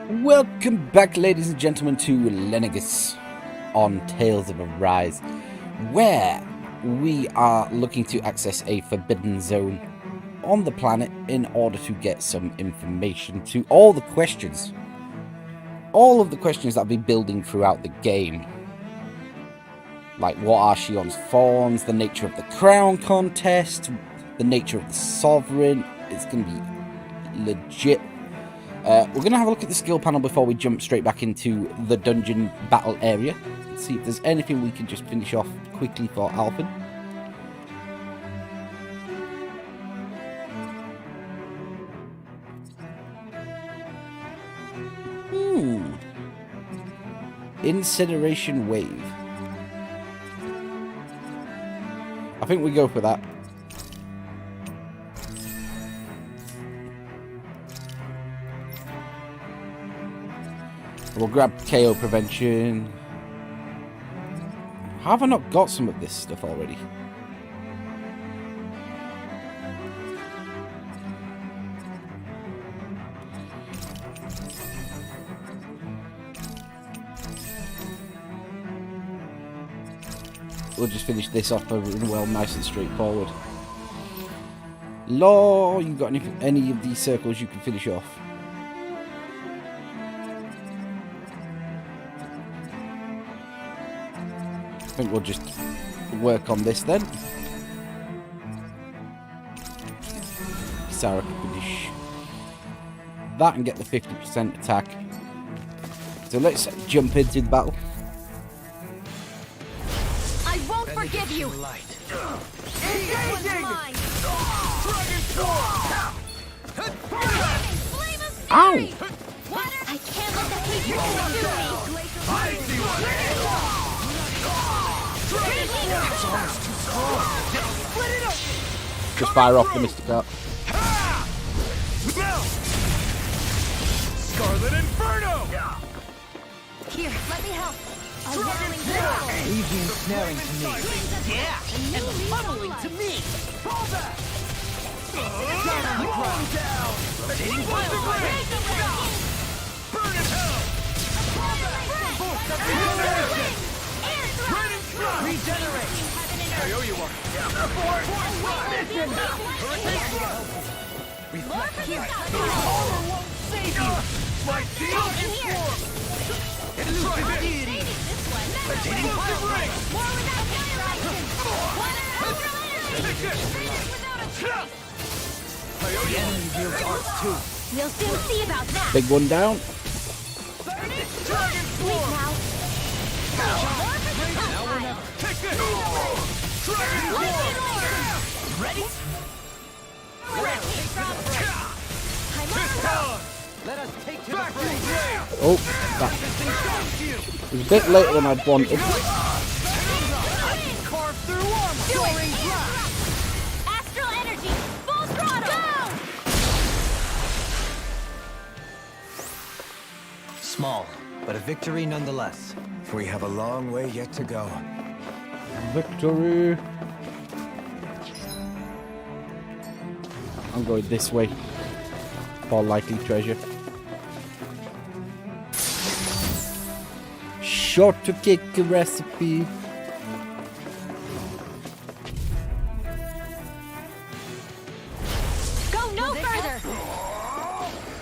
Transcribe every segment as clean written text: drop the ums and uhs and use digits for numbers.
Welcome back, ladies and gentlemen, to Lenegis on Tales of Arise, where we are looking to access a forbidden zone on the planet in order to get some information to all of the questions that I've been building throughout the game. Like, what are Shion's fawns, the nature of the crown contest, the nature of the sovereign. It's going to be legit. We're going to have a look at the skill panel before we jump straight back into the dungeon battle area. Let's see if there's anything we can just finish off quickly for Alphen. Incineration Wave. I think we go for that. We'll grab KO prevention. Have I not got some of this stuff already? We'll just finish this off well, nice and straightforward. Law, you got any of these circles you can finish off? I think we'll just work on this then. Sarah can finish that and get the 50% attack. So let's jump into the battle. I won't forgive you. Ow! I can't let that keep you. I see what Just fire off the Mystic Art. Scarlet Inferno! Here, let me help. Leave the ensnaring to me. Yeah, and the pummeling to me. Fall back! Down on the ground. Down! Rotating burn in hell! Regenerate! I owe you one. Reflect here. Power won't save you! My shield is formed! Try deity! Explosive ring! I owe you one. Enemy wields arts too. We'll soon see about that. Big one down. Dragon form! Now or never. Take this! Dragon form! Ready? His talon! Let us take to the Back to fray. play! Oh, that was a bit later than I'd wanted. Carve through armor. Soaring blast. Astral energy, full throttle. Go! Small, but a victory nonetheless. We have a long way yet to go. Victory. I'm going this way for likely treasure. Short to kick recipe. Go no further.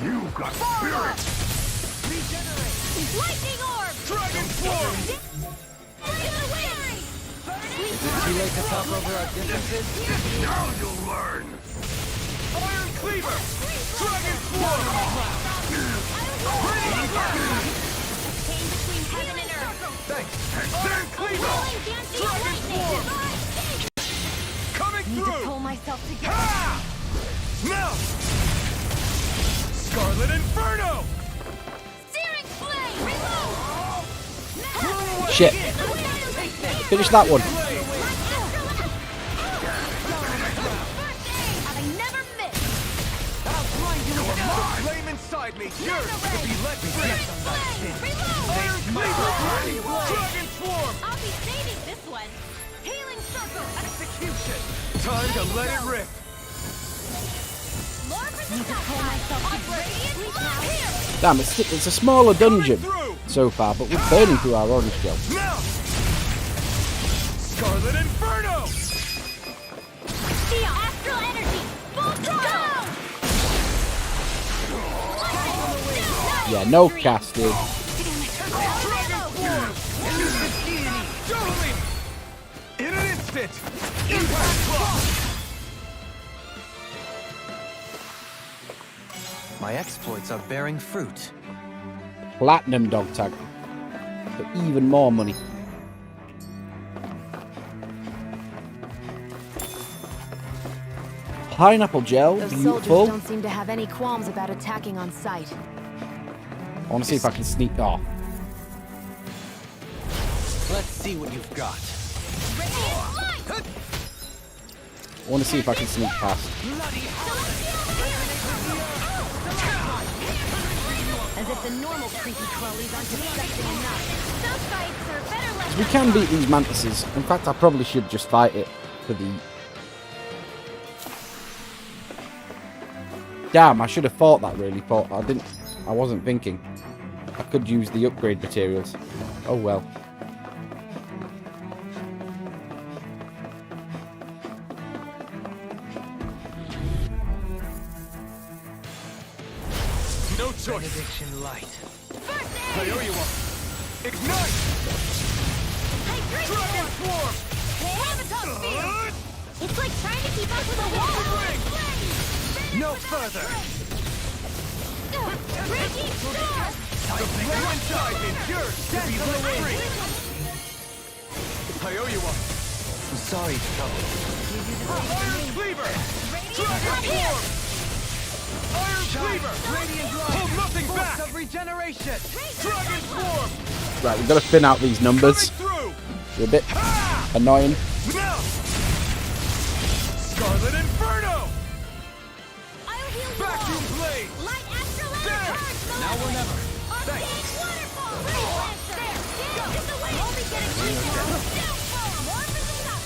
You've got spirit! Lightning orb. Dragon form! Too late to talk over our differences? Now you'll learn! Iron Cleaver! Dragon form! Came between heaven and earth. Thanks! Iron Cleaver! Dragon form! Coming Need to through! pull myself together. Ha! Now! Scarlet Inferno! Searing flame. Reload. Shit. Finish that one. I never miss. Flame inside me! Yours to be let free! Reload. Iron Cleaver! Dragon form! I'll be saving this one. Healing circle. Execution! Time to let it rip! More for the pull myself to radiant love. Here. Damn, it's a smaller dungeon so far, but we're burning through our orange gel. Now! Scarlet Inferno! Feel astral energy. Full throttle. Yeah, no casting. Totally! In an instant! Impact block! My exploits are bearing fruit. Platinum dog tag. For even more money. Pineapple gel, Those soldiers beautiful. don't seem to have any qualms about attacking on sight. I want to see if I can sneak off. Let's see what you've got. I want to see if I can sneak past. As if the normal creepy crawlies aren't disgusting enough. Some fights are better left. We can beat these mantises. In fact, I probably should just fight it for the... Damn, I should have fought that really. I wasn't thinking. I could use the upgrade materials. Oh well. No choice! Benediction light. I owe you one! Ignite! Dragon Swarm! It's like trying to keep up with a wall. No further. Raging storm. Go inside and yours to be let free! I owe you one! I'm sorry to trouble you. Iron Cleaver! Dragon Swarm! Iron Cleaver! Radiant Hold nothing back! of regeneration. Dragon Swarm! Right, we've got to thin out these numbers. Coming through! They're a bit annoying. Now! Scarlet Inferno! I'll heal you Vacuum all. Blade! Light astral There. energy. Now or never. Arcane waterfall. There. This is the way. I'll be getting weaker. Downfall. Morphin' up.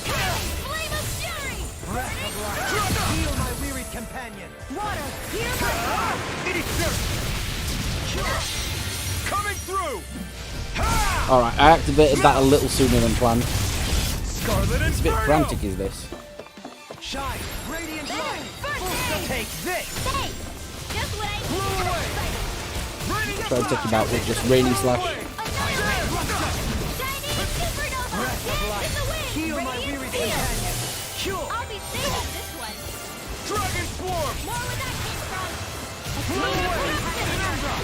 Flame of fury. Breath of life. Heal my wearied companion. Water. Heal my Eat dirt! Coming through! Ha! Alright, I activated that a little sooner than planned. Scarlet It's a bit Inferno! frantic, is this? Shine. Radiant There. light. First aid. Take this. Hey. Just what I Blow need. away! Raining Try to take him out with just raining slash. Heal my wearied companion. Cure. I'll be saving this one. Dragon Swarm! More where that came from.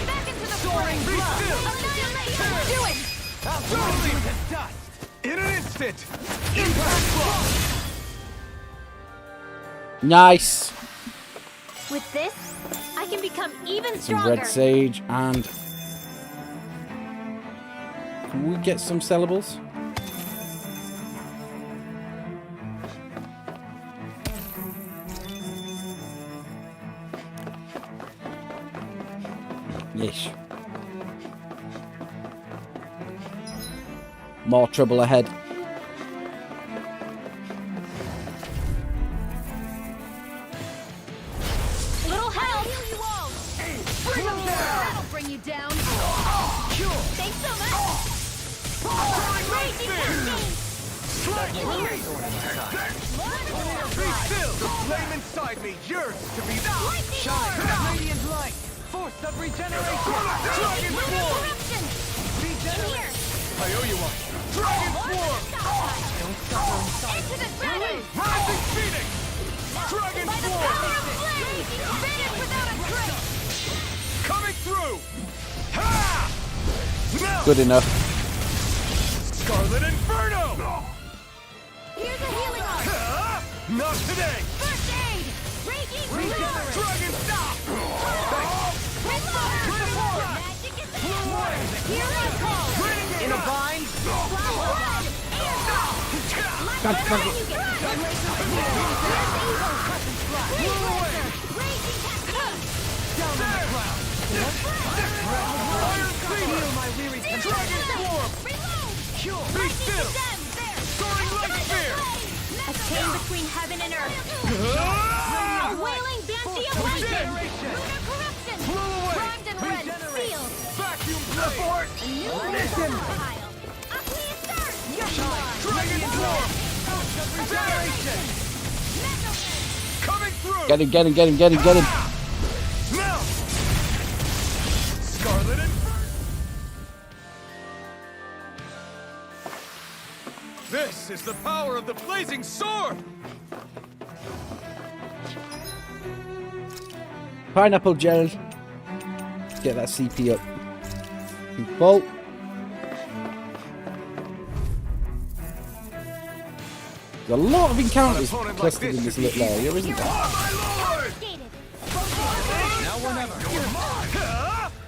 Back into the Soaring flame. blood. Annihilate. Do it. I'll burn you to dust. In an instant! Impact block! Nice! With this, I can become even Some stronger. red sage and... Can we get some sellables? Yeesh. More trouble ahead. Little help. Heal you all. Bring them down. That'll bring you down. Thanks so much. Raging Be still! The flame inside me yearns to be Shine. Radiant light. Force of regeneration. Dragon Swarm! corruption. Regenerate. I owe you one! Dragon Swarm! Don't suffer in silence. Into the dragon. Rising Phoenix! Dragon By the Swarm! power of flame. Faded without a trace. Coming through! Ha! Now! Good enough. Scarlet Inferno! Here's a healing arm. Ha! Not today! First aid. Raging regenerate. Dragon Stop! Magic is there. Healing call. In a bind. Blood. Can't- can't- You get Raging cascade. Down on the ground. Iron Cleaver! Heal my wearied Dragon companion. Swarm! Reload. Be still! Soaring Light Spear! A chain between heaven and earth. Ah! A wailing banshee of lightning. Regeneration. Lunar corruption. Blow away! Primed and red. Regenerate. Dragon Form! Regeneration! Coming through! Get him, get him, get him, get him, get him. Now! Scarlet Inferno! This is the power of the blazing sword! Pineapple gel. Get that CP up. Full. There's a lot of encounters clustered in this little area, isn't there? Now or never.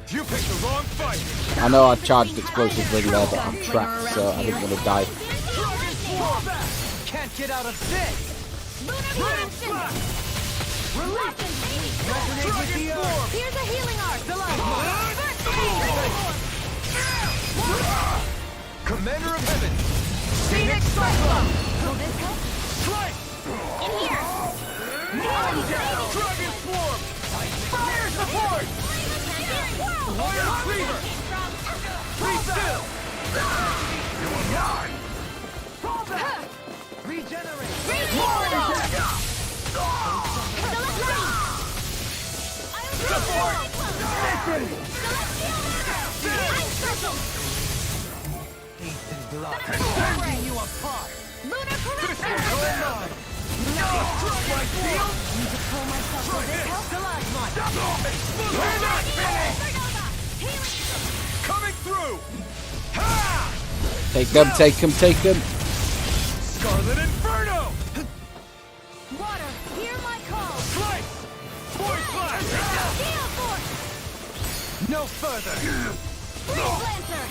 You picked the wrong fight! I know I charged explosive ring there, but I'm trapped, so I didn't want to die. Can't get out of this! Resonate with the earth! Here's a healing arc. Commander of Heaven! Phoenix Cyclone. Will this help? Strike! In here. Dragon Swarm! Fire support! Iron Cleaver! Be still! You are mine! Regenerate! Support! Faith and blood. Tearing you apart! Lunar This correction. is your line! Struck my shield! Need to pull myself Try with this this! help. We're not finished! Coming through! Ha! Take them, take them, take them. Scarlet Inferno! Water, hear my call. Slice! Void Blast! Gale Force. No further! Freeze Lancer.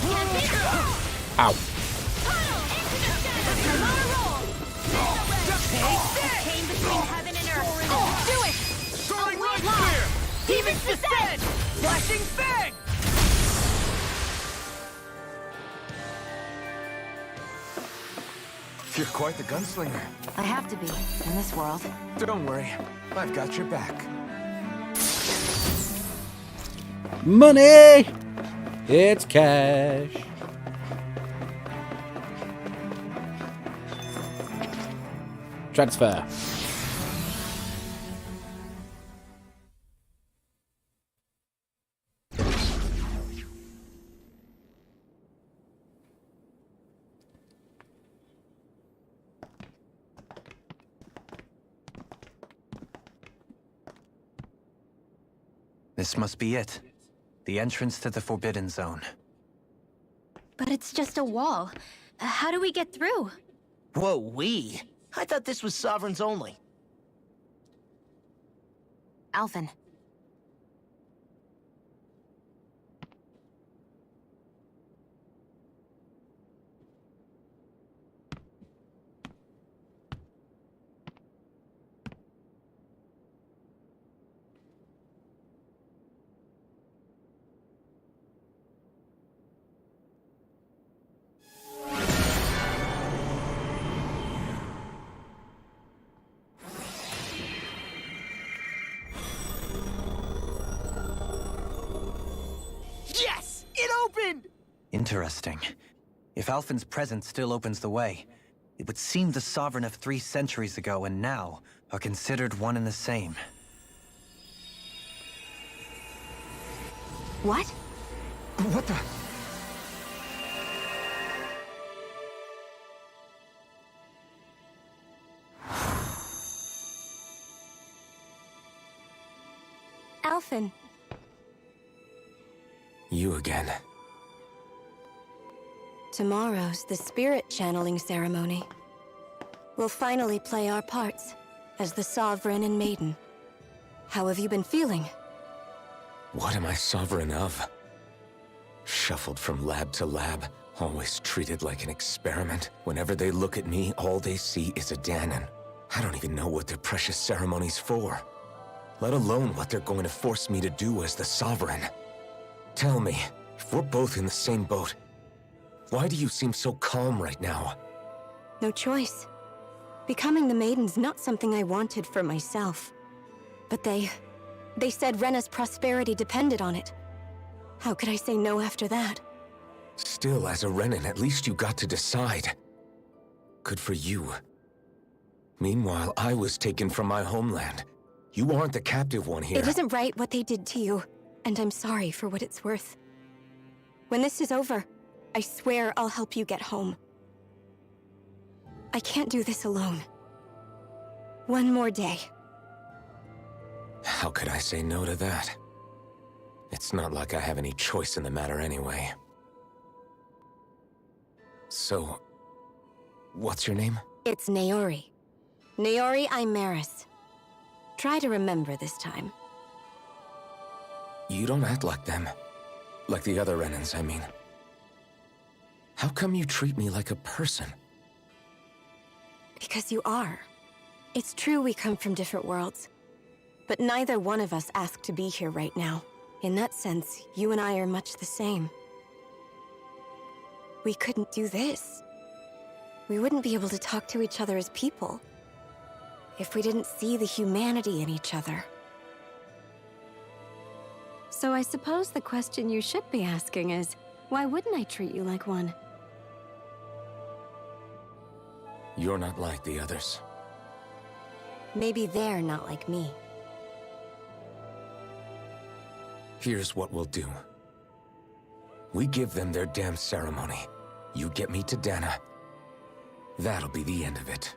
Can't be Ow. Tunnel into the shadows. I'm on a roll. Take this. Came between heaven and earth. Do it. Soaring Away Light light. Spear! Demons descend. Flashing Fang! You're quite the gunslinger. I have to be, in this world. Don't worry, I've got your back. Money! It's cash. Transfer. This must be it. The entrance to the Forbidden Zone. But it's just a wall. How do we get through? Whoa, we? I thought this was Sovereigns only. Alphen. Yes! It opened! Interesting. If Alphen's presence still opens the way, it would seem the Sovereign of 3 centuries ago and now are considered one and the same. What? What the? Alphen. You again. Tomorrow's the spirit channeling ceremony. We'll finally play our parts as the Sovereign and Maiden. How have you been feeling? What am I sovereign of? Shuffled from lab to lab, always treated like an experiment. Whenever they look at me, all they see is a Danon. I don't even know what their precious ceremony's for, let alone what they're going to force me to do as the Sovereign. Tell me, if we're both in the same boat, why do you seem so calm right now? No choice. Becoming the Maiden's not something I wanted for myself. But they said Rena's prosperity depended on it. How could I say no after that? Still, as a Renin, at least you got to decide. Good for you. Meanwhile, I was taken from my homeland. You aren't the captive one here. It isn't right what they did to you, and I'm sorry for what it's worth. When this is over, I swear I'll help you get home. I can't do this alone. One more day. How could I say no to that? It's not like I have any choice in the matter anyway. So, what's your name? It's Naori. Naori Imaris. Try to remember this time. You don't act like them. Like the other Renins, I mean. How come you treat me like a person? Because you are. It's true we come from different worlds. But neither one of us asked to be here right now. In that sense, you and I are much the same. We couldn't do this. We wouldn't be able to talk to each other as people if we didn't see the humanity in each other. So I suppose the question you should be asking is, why wouldn't I treat you like one? You're not like the others. Maybe they're not like me. Here's what we'll do. We give them their damn ceremony. You get me to Dana. That'll be the end of it.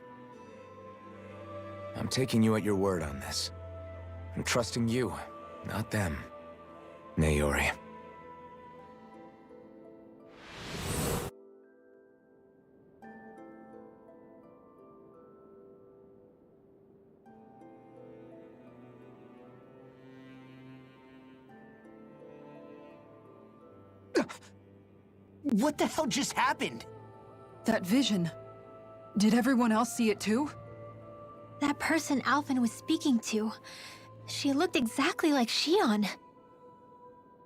I'm taking you at your word on this. I'm trusting you, not them. Naori. What the hell just happened? That vision. Did everyone else see it too? That person Alphen was speaking to, she looked exactly like Shion.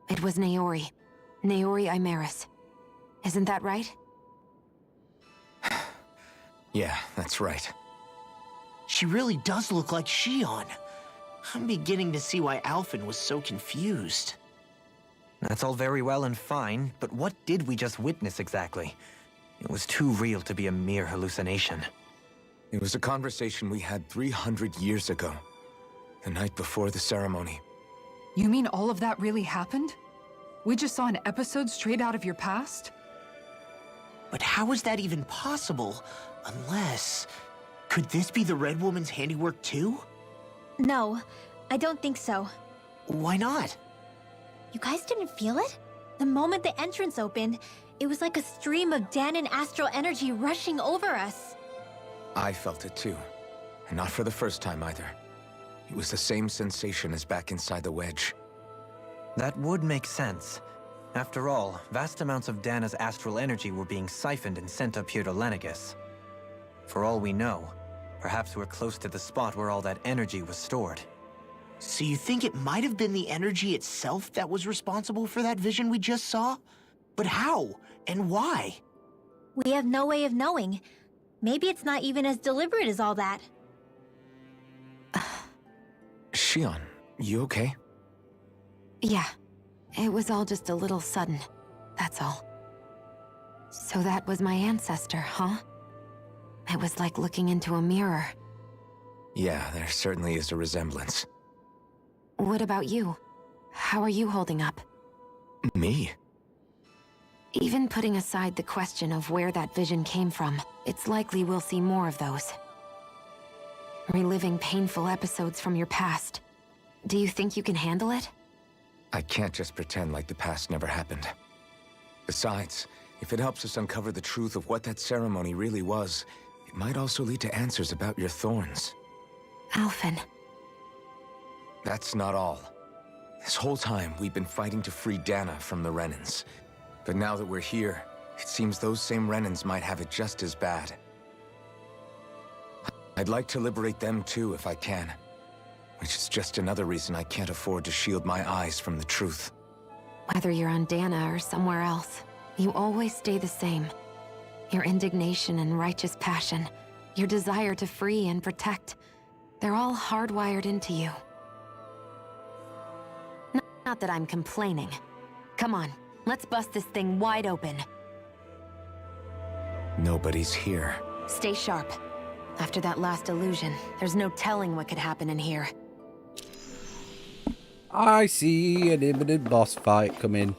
It was Naori. Naori Imaris. Isn't that right? Yeah, that's right. She really does look like Shion. I'm beginning to see why Alphen was so confused. That's all very well and fine, but what did we just witness exactly? It was too real to be a mere hallucination. It was a conversation we had 300 years ago. The night before the ceremony. You mean all of that really happened? We just saw an episode straight out of your past? But how is that even possible? Unless... Could this be the Red Woman's handiwork too? No, I don't think so. Why not? You guys didn't feel it? The moment the entrance opened, it was like a stream of Danon astral energy rushing over us. I felt it too. And not for the first time either. It was the same sensation as back inside the wedge. That would make sense. After all, vast amounts of Dana's astral energy were being siphoned and sent up here to Lenegis. For all we know, perhaps we're close to the spot where all that energy was stored. So you think it might have been the energy itself that was responsible for that vision we just saw? But how? And why? We have no way of knowing. Maybe it's not even as deliberate as all that. Shion, you okay? Yeah. It was all just a little sudden. That's all. So that was my ancestor, huh? It was like looking into a mirror. Yeah, there certainly is a resemblance. What about you? How are you holding up? Me? Even putting aside the question of where that vision came from, it's likely we'll see more of those. Reliving painful episodes from your past. Do you think you can handle it? I can't just pretend like the past never happened. Besides, if it helps us uncover the truth of what that ceremony really was, it might also lead to answers about your thorns. Alphen. That's not all. This whole time, we've been fighting to free Dana from the Renins. But now that we're here, it seems those same Renins might have it just as bad. I'd like to liberate them too, if I can. Which is just another reason I can't afford to shield my eyes from the truth. Whether you're on Dana or somewhere else, you always stay the same. Your indignation and righteous passion, your desire to free and protect, they're all hardwired into you. Not that I'm complaining. Come on, Let's bust this thing wide open. Nobody's here. Stay sharp. After that last illusion, there's no telling what could happen in here. I see an imminent boss fight coming.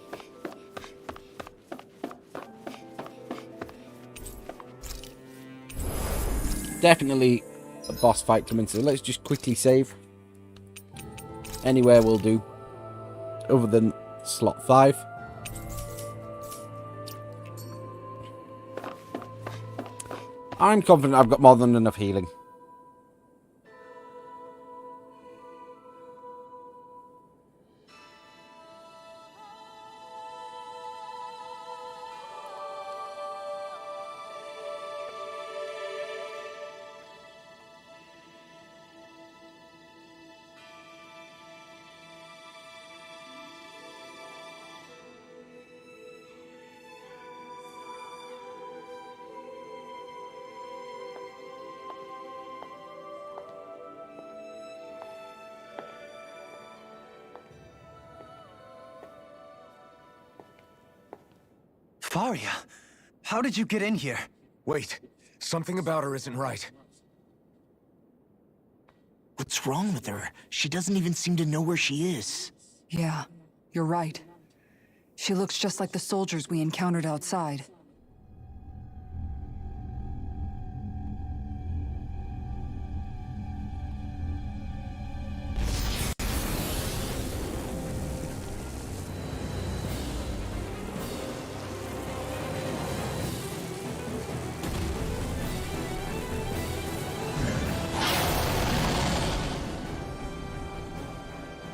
Definitely a boss fight coming, so let's just quickly save. Anywhere will do, other than slot 5. I'm confident I've got more than enough healing. Varya, how did you get in here? Wait, something about her isn't right. What's wrong with her? She doesn't even seem to know where she is. Yeah, you're right. She looks just like the soldiers we encountered outside.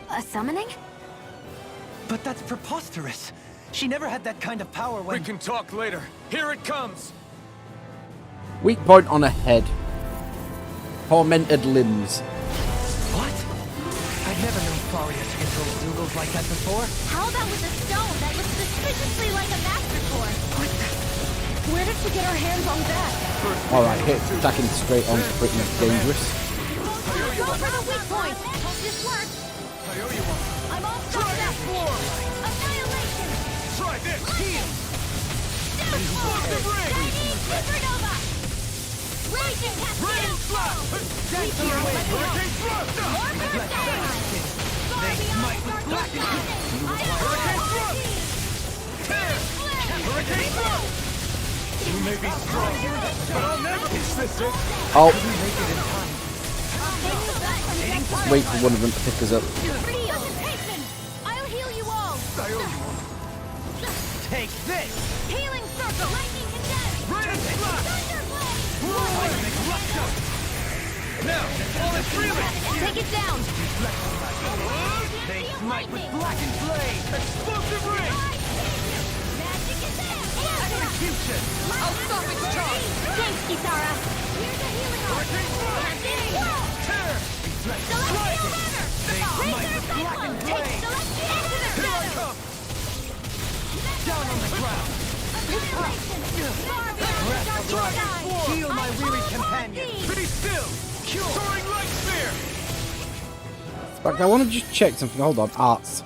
A summoning? But that's preposterous. She never had that kind of power when... We can talk later. Here it comes! Weak point on a head. Tormented limbs. What? I've never known Varya to control Zoogles like that before. How about with a stone that looks suspiciously like a master core? What the? Where did she get her hands on that? Alright, attacking straight on is pretty dangerous. Go for the weak point! Hope this works! I'm all stuck that floor! Annihilation! Try this! Lightning! Explosive ring! Chinese supernova! Raging Rain slap! Dance on away! Hurricane thrust! More birthday! Far beyond our Hurricane thrust! Tear! Hurricane thrust! You may be strong, but I'll never... Is this it? Oh, Make it in time. wait for one of them to pick us up. I'll heal you all! Take this! Healing circle! Lightning condensed! Rain slap! Thunderblade! Now, all is freely! Take it down! They smite with blackened blade! Explosive ring! Magic is there! Execution! I'll stop its charge! Thanks, Kisara! Here's a healing arm! Tear! Celestial Runner! Razor Cyclone! Take Celestial into their Here I shadow! come! Down on the ground! Annihilation! Far beyond Breath our of dark life! eyes! Heal my weary companion! Be still! Soaring light spear! But I want to just check something. Hold on. Arts.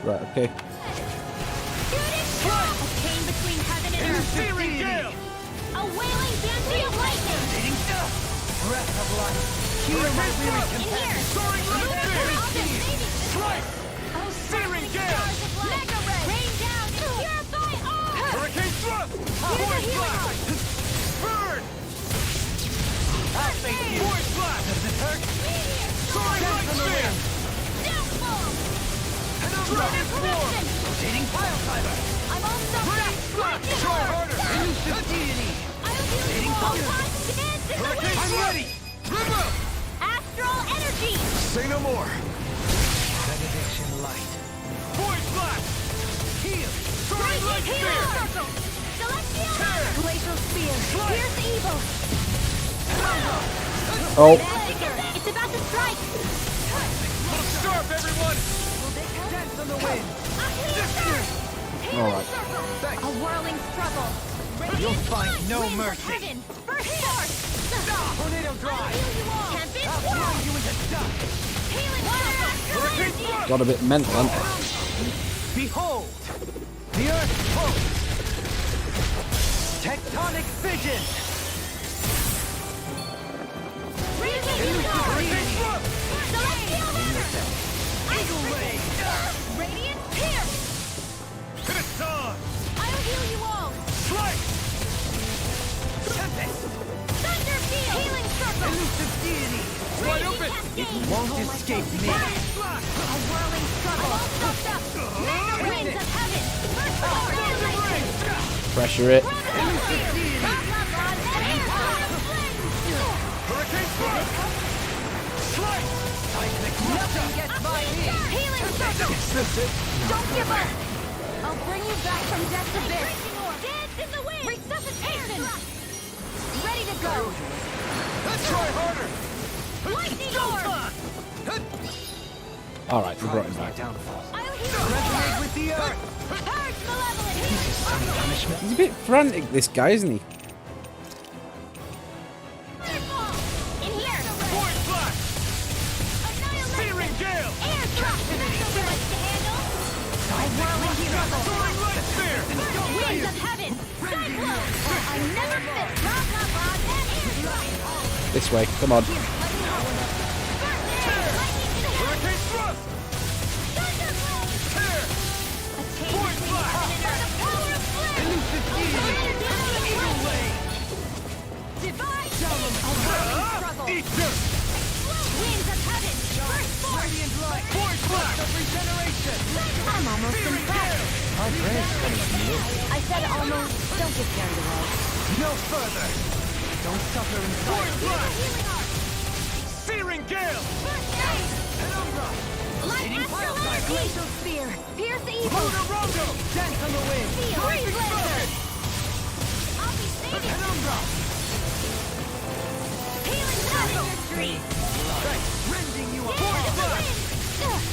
Right, okay. A pain between heaven and earth! Searing gale! A wailing banshee of lightning! Breath of life! Heal my weary In here! Soaring light spear! I'll be saving this Strike! Oh, Searing gale! stars of light! Mega ray! Rain down and purify all! Hurricane thrust! Here's a Void healing arm! blast! Burn! I'll face you! Void blast! Does it hurt? Meteor! Soaring light spear! Downfall! Dragon swarm! Rotating pile driver! I'm all stuck Rain up! slap! Try harder! Elusive deity! I'll heal you all! Time commands in the Hurricane wind! I'm ready! River! Astral energy! Say no more! Benediction light! Void blast! Heal! Soaring light Healing spear! circle! Celestial Tear! Glacial spear! Slice! Here's evil! Oh. It's about to strike. Little sharp, everyone! Dance on the wind. All right. A whirling struggle. You'll find no Winds of mercy. heaven. First force. Tornado drive. Tempest I'll whirl. grind you into dust. Healing circle. Got a bit mental, hasn't it? Behold, the earth pulse. Tectonic vision. Eagle ray. Radiant pierce. Hit it, on! I'll heal you all. Strike! Tempest. Thunder field. Healing circle. Elusive deity. Wide open! It won't escape me. A whirling struggle. All soaked up. Mega winds of heaven. First force. Pressure it. Hurricane thrust! Strike! Nothing gets by me. Healing circle. Don't give up. I'll bring you back from death's abyss. Dance in the wind. Resuscitation. Ready to go. Let's try harder! Lightning orb. All right, we brought him back. Downfall. I'll heal you. Resonate with the earth. Purge malevolent healing. He's a bit frantic, this guy, isn't he? Waterfall. In here. Void flash! Searing gale! Air thrust. Too much to handle. A whirling struggle. Soaring light sphere! Winds of heaven. Cyclone. I never miss. Blah, blah, blah. Air thrust. This way, come on. Hurricane thrust! Tear! Void flash! Eat dirt! Winds of heaven! First force! Radiant light. Void flash! Of regeneration. I'm almost impressed. Our prayers coming from you. I said almost. Don't get carried away. No further. Don't suffer in Void silence. flash! Healing arc! Searing gale! Penumbra. Light astral energy! Glacial spear! Pierce evil! Rondo! Dance on the wind. Freeze laser! I'll be saving you! Penumbra. Healing circle! Rending you Void apart.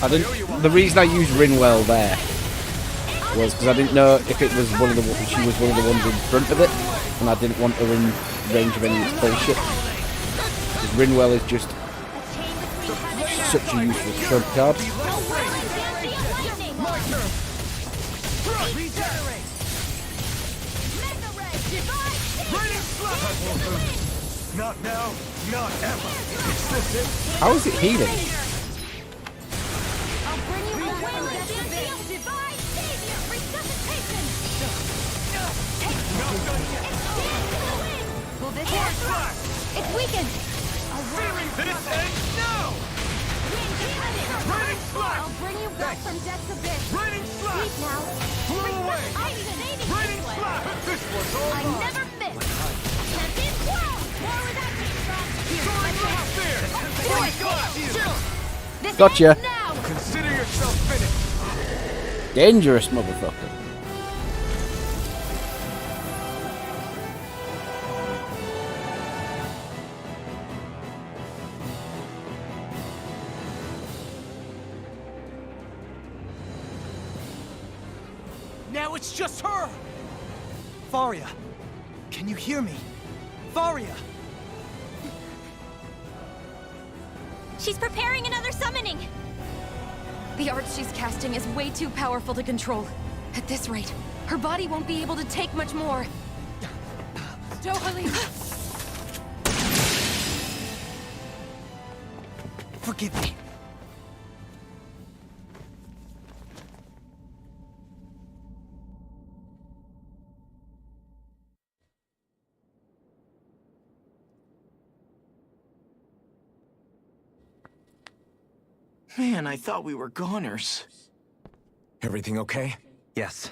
I didn't. The reason I used Rinwell there was because I didn't know if it was one of the she was one of the ones in front of it, and I didn't want her in range of any bullshit. Because Rinwell is just such a useful trump card. A whirling fancy of lightning! My turn! Regenerate. Mega ray! Divine Raining slash! Not now, not ever! Is this it? How is it healing? I'll bring you a whirling fancy of divine savior! Resuscitation! Not done yet! Dance in the wind! Will this Void flash! It's weakened! A Searing did it end now! Raining slash! I'll bring you back from death's abyss! Raining slash! Sleep now! Blew away! I'll be saving you Raining this way. slash! This was all I mine! never miss! Tempest whirl! War with Soaring light sphere! Void flash! This Gotcha. ends now! Consider yourself finished! Dangerous motherfucker. Now it's just her. Varya, can you hear me? Varya. She's preparing another summoning! The art she's casting is way too powerful to control. At this rate, her body won't be able to take much more. Dohalim! Forgive me. Man, I thought we were goners. Everything okay? Yes.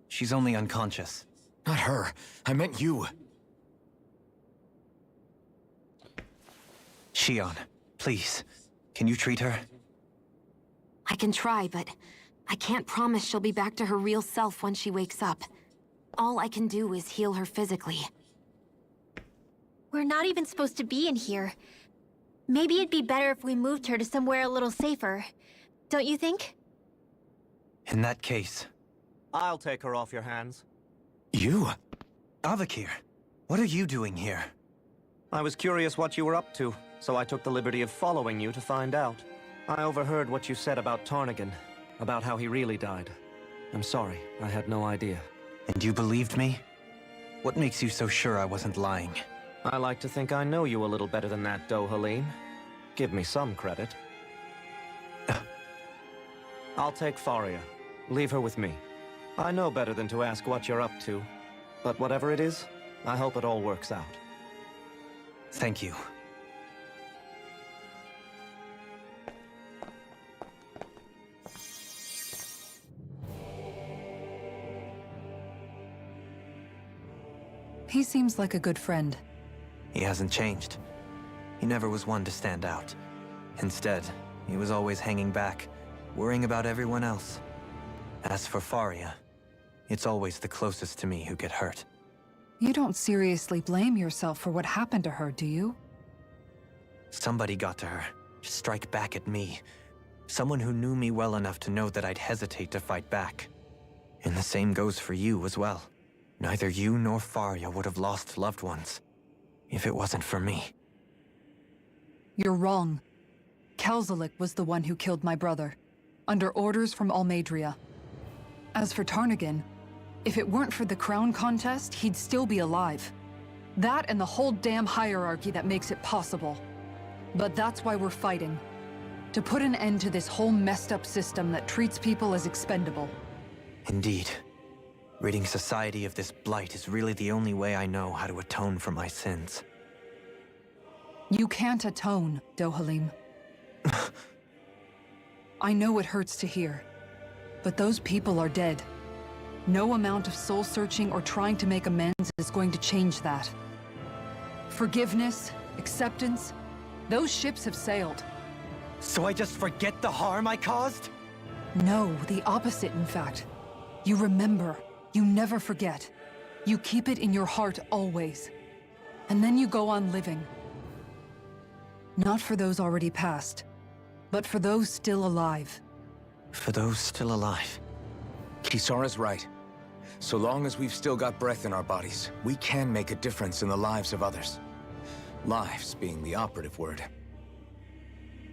She's only unconscious. Not her. I meant you. Shion, please. Can you treat her? I can try, but I can't promise she'll be back to her real self when she wakes up. All I can do is heal her physically. We're not even supposed to be in here. Maybe it'd be better if we moved her to somewhere a little safer. Don't you think? In that case... I'll take her off your hands. You? Avakir, what are you doing here? I was curious what you were up to, so I took the liberty of following you to find out. I overheard what you said about Tarnigan, about how he really died. I'm sorry, I had no idea. And you believed me? What makes you so sure I wasn't lying? I like to think I know you a little better than that, Dohalim. Give me some credit. I'll take Varya. Leave her with me. I know better than to ask what you're up to. But whatever it is, I hope it all works out. Thank you. He seems like a good friend. He hasn't changed. He never was one to stand out. Instead, he was always hanging back, worrying about everyone else. As for Varya, it's always the closest to me who get hurt. You don't seriously blame yourself for what happened to her, do you? Somebody got to her, to strike back at me. Someone who knew me well enough to know that I'd hesitate to fight back. And the same goes for you as well. Neither you nor Varya would have lost loved ones, if it wasn't for me. You're wrong. Kelzelik was the one who killed my brother, under orders from Almadria. As for Tarnigan, if it weren't for the crown contest, he'd still be alive. That and the whole damn hierarchy that makes it possible. But that's why we're fighting. To put an end to this whole messed up system that treats people as expendable. Indeed. Ridding society of this blight is really the only way I know how to atone for my sins. You can't atone, Dohalim. I know it hurts to hear, but those people are dead. No amount of soul-searching or trying to make amends is going to change that. Forgiveness, acceptance, those ships have sailed. So I just forget the harm I caused? No, the opposite, in fact. You remember. You never forget. You keep it in your heart always. And then you go on living. Not for those already passed, but for those still alive. For those still alive. Kisara's right. So long as we've still got breath in our bodies, we can make a difference in the lives of others. Lives being the operative word.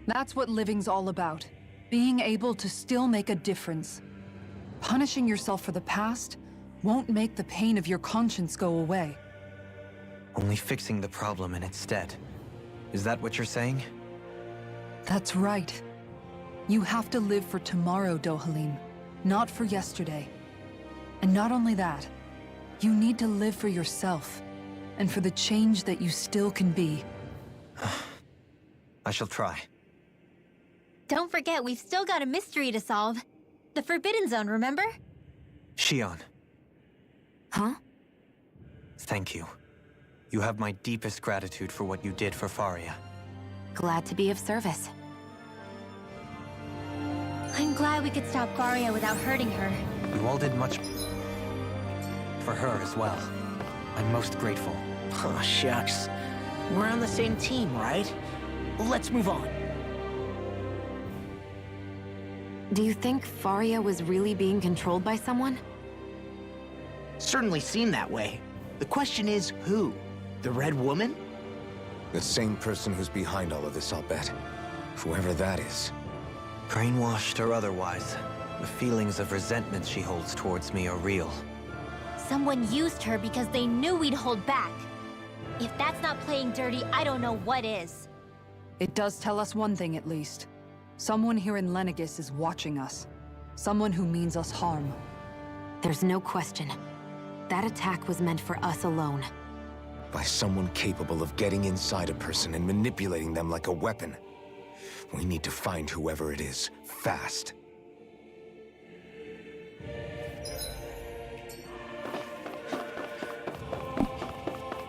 That's what living's all about. Being able to still make a difference. Punishing yourself for the past won't make the pain of your conscience go away. Only fixing the problem in its stead. Is that what you're saying? That's right. You have to live for tomorrow, Dohalim, not for yesterday. And not only that, you need to live for yourself, and for the change that you still can be. I shall try. Don't forget, we've still got a mystery to solve. The Forbidden Zone, remember? Shion. Huh? Thank you. You have my deepest gratitude for what you did for Varya. Glad to be of service. I'm glad we could stop Varya without hurting her. You all did much for her as well. I'm most grateful. Oh, shucks. We're on the same team, right? Let's move on. Do you think Varya was really being controlled by someone? Certainly seemed that way. The question is, who? The Red Woman? The same person who's behind all of this, I'll bet. Whoever that is. Brainwashed or otherwise, the feelings of resentment she holds towards me are real. Someone used her because they knew we'd hold back. If that's not playing dirty, I don't know what is. It does tell us one thing at least. Someone here in Lenegis is watching us. Someone who means us harm. There's no question. That attack was meant for us alone. By someone capable of getting inside a person and manipulating them like a weapon. We need to find whoever it is, fast.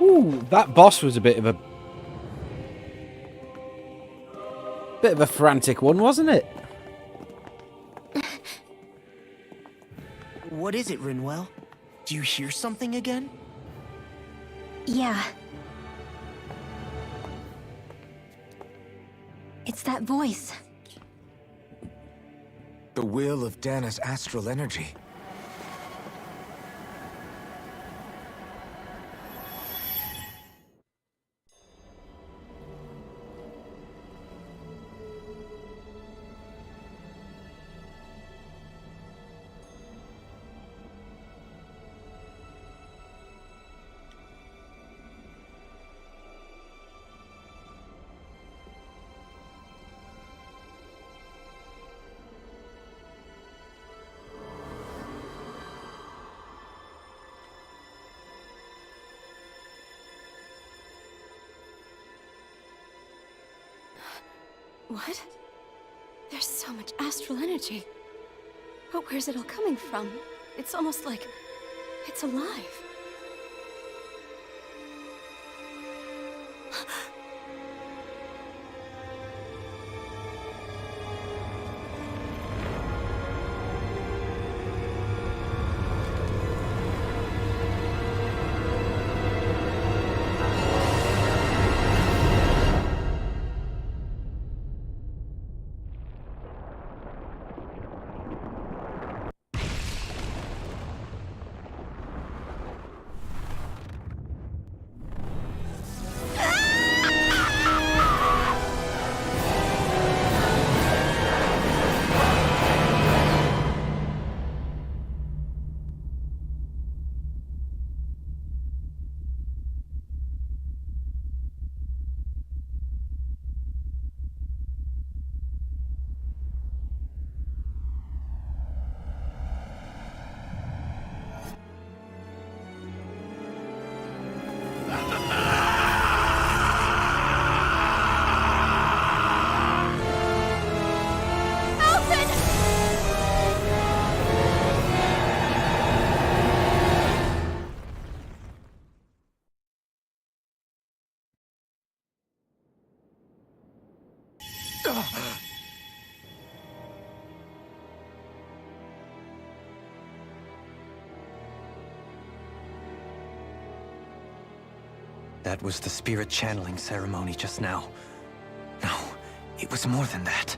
Ooh, that boss was a bit of a frantic one, wasn't it? What is it, Rinwell? Do you hear something again? Yeah. It's that voice. The will of Dana's astral energy. What? There's so much astral energy. But where's it all coming from? It's almost like it's alive. That was the spirit channeling ceremony just now. No, it was more than that.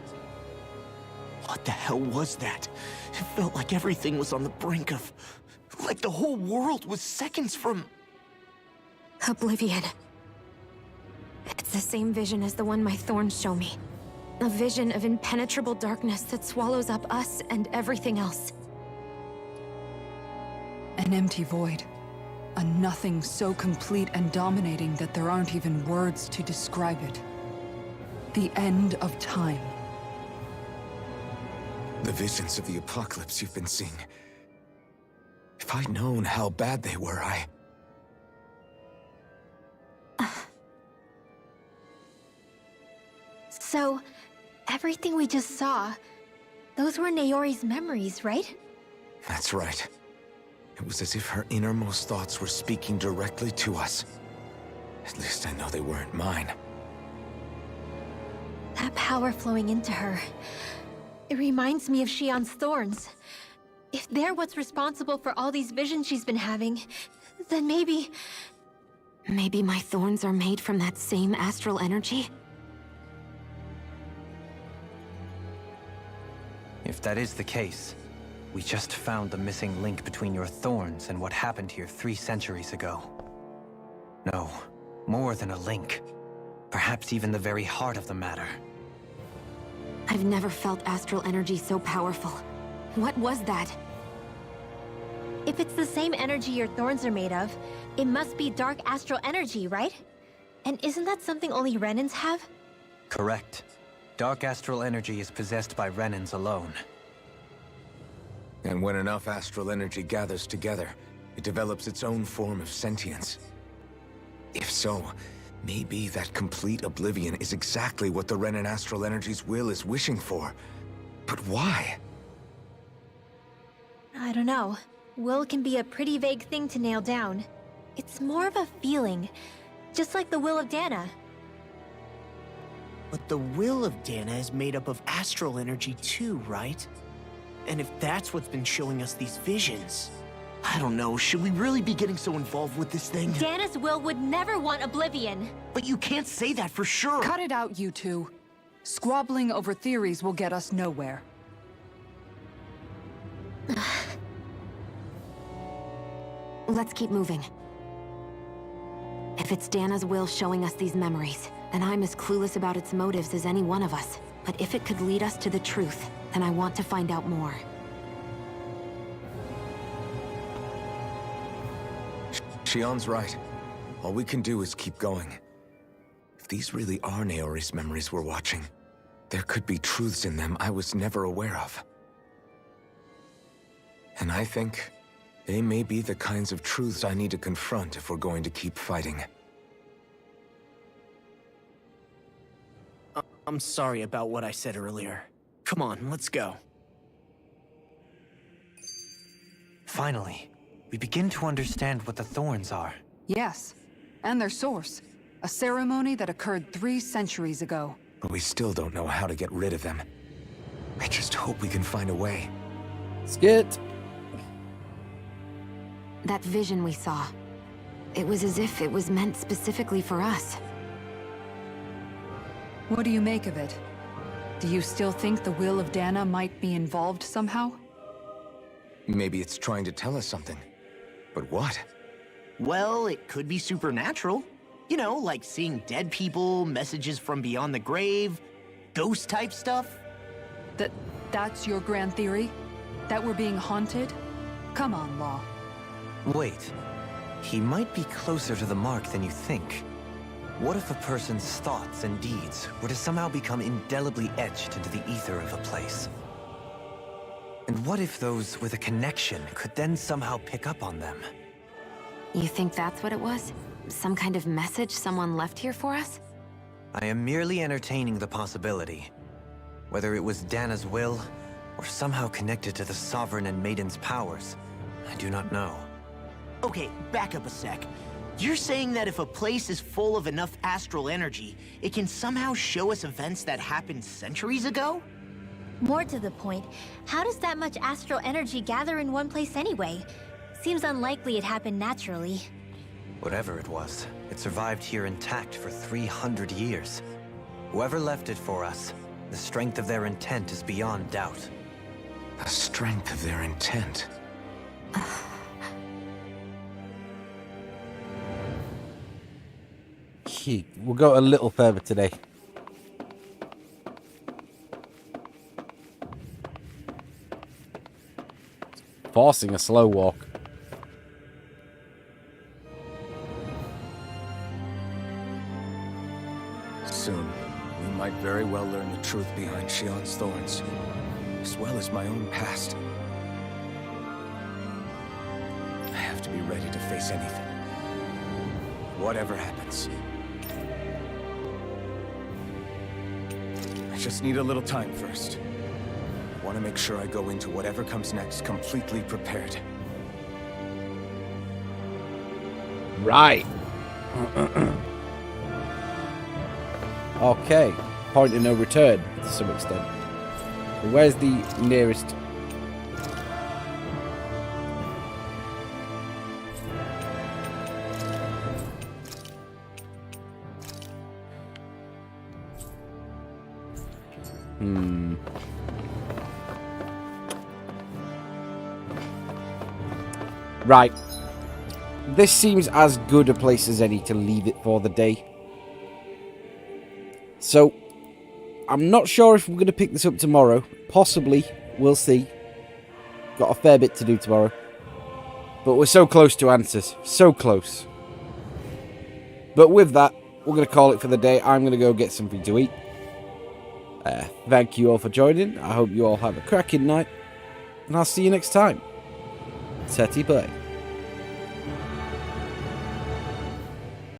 What the hell was that? It felt like everything was on the brink of... like the whole world was seconds from... Oblivion. It's the same vision as the one my thorns show me. A vision of impenetrable darkness that swallows up us and everything else. An empty void. A nothing so complete and dominating that there aren't even words to describe it. The end of time. The visions of the apocalypse you've been seeing. If I'd known how bad they were, So, everything we just saw, those were Naori's memories, right? That's right. It was as if her innermost thoughts were speaking directly to us. At least I know they weren't mine. That power flowing into her. It reminds me of Shion's thorns. If they're what's responsible for all these visions she's been having, then maybe... Maybe my thorns are made from that same astral energy? If that is the case, we just found the missing link between your thorns and what happened here 3 centuries ago. No, more than a link. Perhaps even the very heart of the matter. I've never felt astral energy so powerful. What was that? If it's the same energy your thorns are made of, it must be dark astral energy, right? And isn't that something only Renans have? Correct. Dark astral energy is possessed by Renans alone. And when enough astral energy gathers together, it develops its own form of sentience. If so, maybe that complete oblivion is exactly what the Renan astral energy's will is wishing for. But why? I don't know. Will can be a pretty vague thing to nail down. It's more of a feeling, just like the will of Dana. But the will of Dana is made up of astral energy too, right? And if that's what's been showing us these visions... I don't know, should we really be getting so involved with this thing? Dana's will would never want oblivion. But you can't say that for sure! Cut it out, you two. Squabbling over theories will get us nowhere. Let's keep moving. If it's Dana's will showing us these memories, then I'm as clueless about its motives as any one of us. But if it could lead us to the truth, then I want to find out more. Shion's right. All we can do is keep going. If these really are Naori's memories we're watching, there could be truths in them I was never aware of. And I think they may be the kinds of truths I need to confront if we're going to keep fighting. I'm sorry about what I said earlier. Come on, let's go. Finally, we begin to understand what the thorns are. Yes, and their source. A ceremony that occurred 3 centuries ago. But we still don't know how to get rid of them. I just hope we can find a way. Skit. That vision we saw. It was as if it was meant specifically for us. What do you make of it? Do you still think the will of Dana might be involved somehow? Maybe it's trying to tell us something. But what? Well, it could be supernatural. You know, like seeing dead people, messages from beyond the grave, ghost-type stuff. That's your grand theory? That we're being haunted? Come on, Law. Wait, he might be closer to the mark than you think. What if a person's thoughts and deeds were to somehow become indelibly etched into the ether of a place? And what if those with a connection could then somehow pick up on them? You think that's what it was? Some kind of message someone left here for us? I am merely entertaining the possibility. Whether it was Dana's will, or somehow connected to the Sovereign and Maiden's powers, I do not know. Okay, back up a sec. You're saying that if a place is full of enough astral energy, it can somehow show us events that happened centuries ago? More to the point, how does that much astral energy gather in one place anyway? Seems unlikely it happened naturally. Whatever it was, it survived here intact for 300 years. Whoever left it for us, the strength of their intent is beyond doubt. The strength of their intent. We'll go a little further today. Forcing a slow walk. Soon, we might very well learn the truth behind Shion's thorns, as well as my own past. I have to be ready to face anything. Whatever happens. I just need a little time first. I want to make sure I go into whatever comes next completely prepared. Right. Okay. Point of no return to some extent. Where's the nearest? Right. This seems as good a place as any to leave it for the day. So, I'm not sure if we're going to pick this up tomorrow. Possibly. We'll see. Got a fair bit to do tomorrow. But we're so close to answers. So close. But with that, we're going to call it for the day. I'm going to go get something to eat. Thank you all for joining. I hope you all have a cracking night. And I'll see you next time. Tetty Play.